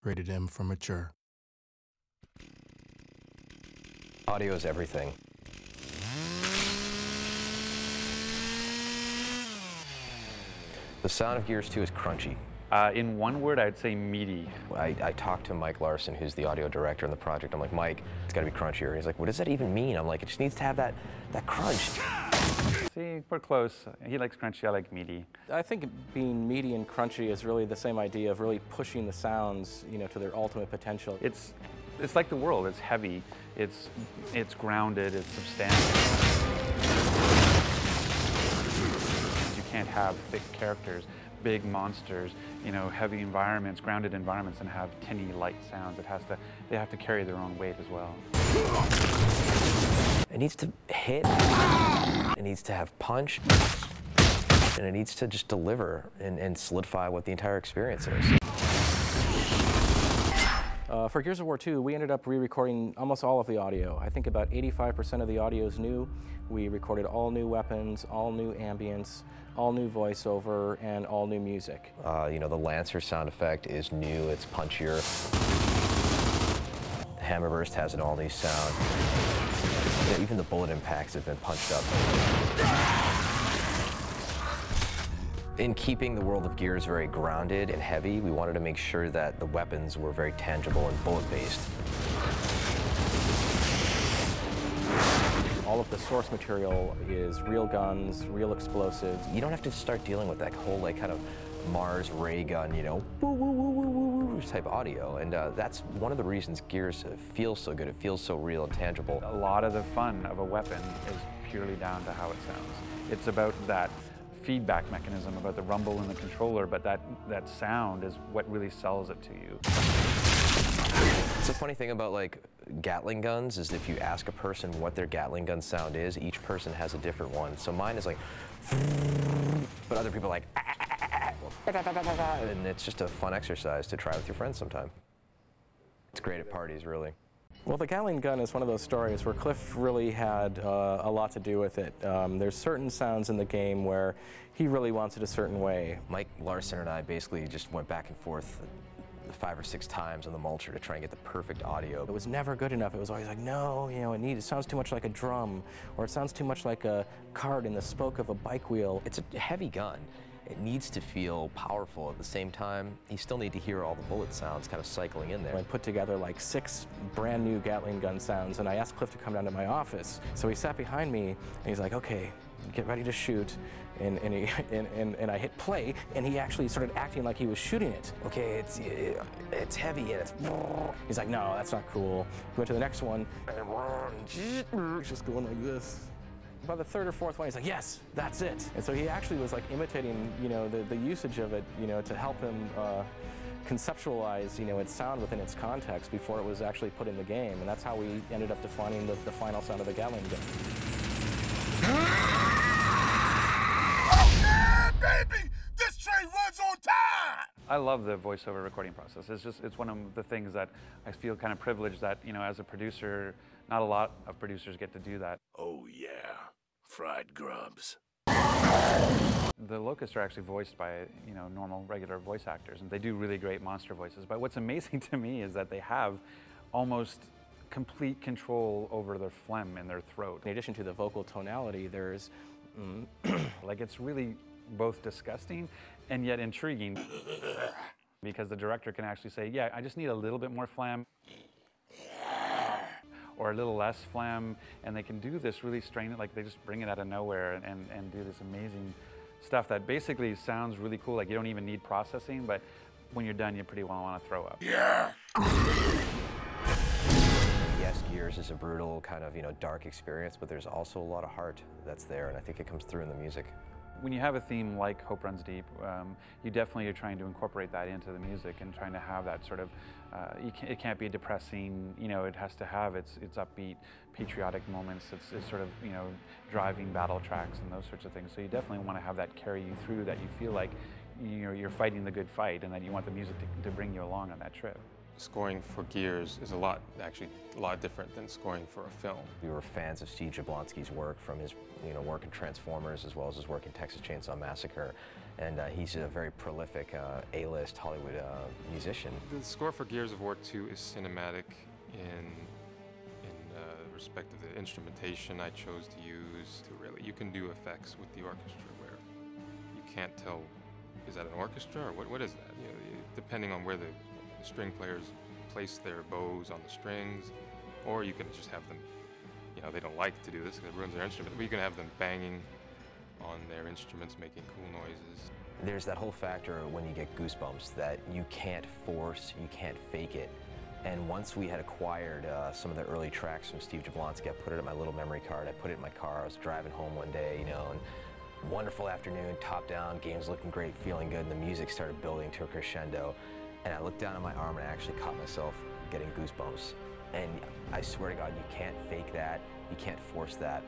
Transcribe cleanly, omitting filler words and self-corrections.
rated M for mature. Audio is everything. The sound of Gears 2 is crunchy. In one word, I'd say meaty. I talked to Mike Larson, who's the audio director on the project. I'm like, Mike, it's got to be crunchier. He's like, what does that even mean? I'm like, it just needs to have that crunch. See, we're close. He likes crunchy, I like meaty. I think being meaty and crunchy is really the same idea of really pushing the sounds, to their ultimate potential. It's like the world. It's heavy. It's grounded. It's substantial. You can't have thick characters, big monsters, heavy environments, grounded environments, and have tinny, light sounds. They have to carry their own weight as well. It needs to hit, it needs to have punch, and it needs to just deliver and solidify what the entire experience is. For Gears of War 2, we ended up re-recording almost all of the audio. I think about 85% of the audio is new. We recorded all new weapons, all new ambience, all new voiceover, and all new music. The Lancer sound effect is new, it's punchier. The Hammerburst has an all-new sound. Even the bullet impacts have been punched up. In keeping the world of Gears very grounded and heavy, we wanted to make sure that the weapons were very tangible and bullet-based. All of the source material is real guns, real explosives. You don't have to start dealing with that whole kind of Mars ray gun, woo, woo, woo, woo, woo, woo type audio. And that's one of the reasons Gears feels so good. It feels so real and tangible. A lot of the fun of a weapon is purely down to how it sounds. It's about that feedback mechanism, about the rumble in the controller, but that sound is what really sells it to you. It's a funny thing about Gatling guns is if you ask a person what their Gatling gun sound is, each person has a different one. So mine is like, but other people are like, and it's just a fun exercise to try with your friends sometime. It's great at parties, really. Well, the Gatling gun is one of those stories where Cliff really had a lot to do with it. There's certain sounds in the game where he really wants it a certain way. Mike Larson and I basically just went back and forth 5 or 6 times on the mulcher to try and get the perfect audio. It was never good enough. It was always like, no, it sounds too much like a drum, or it sounds too much like a card in the spoke of a bike wheel. It's a heavy gun. It needs to feel powerful. At the same time, you still need to hear all the bullet sounds kind of cycling in there. I put together 6 brand new Gatling gun sounds, and I asked Cliff to come down to my office. So he sat behind me, and he's like, okay, get ready to shoot. And I hit play, and he actually started acting like he was shooting it. Okay, it's heavy, and it's... He's like, no, that's not cool. He went to the next one, and just going like this. By the 3rd or 4th one, he's like, yes, that's it. And so he actually was imitating, the usage of it, to help him conceptualize, its sound within its context before it was actually put in the game. And that's how we ended up defining the final sound of the Gatling gun. Baby, this train runs on time! I love the voiceover recording process. It's one of the things that I feel kind of privileged that, as a producer, not a lot of producers get to do that. Oh yeah, fried grubs. The Locusts are actually voiced by, normal, regular voice actors, and they do really great monster voices. But what's amazing to me is that they have almost complete control over their phlegm in their throat. In addition to the vocal tonality, there's... it's really both disgusting and yet intriguing because the director can actually say, yeah, I just need a little bit more phlegm or a little less phlegm, and they can do this really strange, they just bring it out of nowhere and do this amazing stuff that basically sounds really cool. You don't even need processing, but when you're done, you pretty well want to throw up. Yeah! Yes, Gears is a brutal kind of, dark experience, but there's also a lot of heart that's there, and I think it comes through in the music. When you have a theme like Hope Runs Deep, you definitely are trying to incorporate that into the music and trying to have that sort of, it can't be depressing, it has to have its upbeat, patriotic moments, it's sort of, driving battle tracks and those sorts of things. So you definitely want to have that carry you through, that you feel like you're fighting the good fight and that you want the music to bring you along on that trip. Scoring for Gears is a lot different than scoring for a film. We were fans of Steve Jablonsky's work, from his work in Transformers as well as his work in Texas Chainsaw Massacre. and he's a very prolific A-list Hollywood musician. The score for Gears of War 2 is cinematic in respect of the instrumentation I chose to use. You can do effects with the orchestra where you can't tell, is that an orchestra or what is that? You know, depending on where the string players place their bows on the strings, or you can just have them, you know, they don't like to do this because it ruins their instrument, but you can have them banging on their instruments, making cool noises. There's that whole factor when you get goosebumps that you can't force, you can't fake it. And once we had acquired some of the early tracks from Steve Jablonski, I put it in my little memory card, I put it in my car, I was driving home one day, you know, and wonderful afternoon, top down, game's looking great, feeling good, and the music started building to a crescendo. And I looked down at my arm and I actually caught myself getting goosebumps. And I swear to God, you can't fake that, you can't force that.